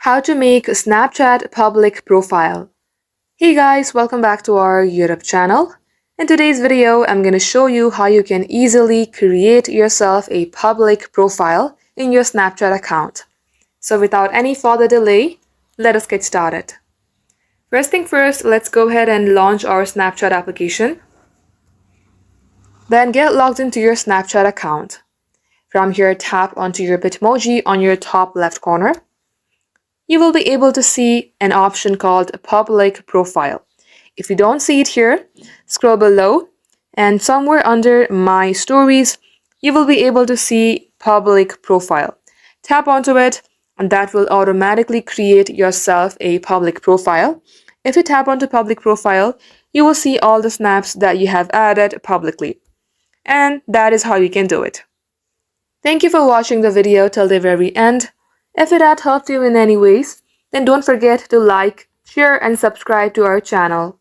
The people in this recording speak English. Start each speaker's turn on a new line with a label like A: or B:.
A: How to make a Snapchat public profile. Hey guys, welcome back to our YouTube channel. In today's video, I'm going to show you how you can easily create yourself a public profile in your Snapchat account. So without any further delay, let us get started. First thing first, let's go ahead and launch our Snapchat application. Then get logged into your Snapchat account. From here, tap onto your Bitmoji on your top left corner. You will be able to see an option called Public Profile. If you don't see it here, scroll below and somewhere under My Stories, you will be able to see Public Profile. Tap onto it and that will automatically create yourself a public profile. If you tap onto Public Profile, you will see all the snaps that you have added publicly. And that is how you can do it. Thank you for watching the video till the very end. If it had helped you in any ways, then don't forget to like, share, and subscribe to our channel.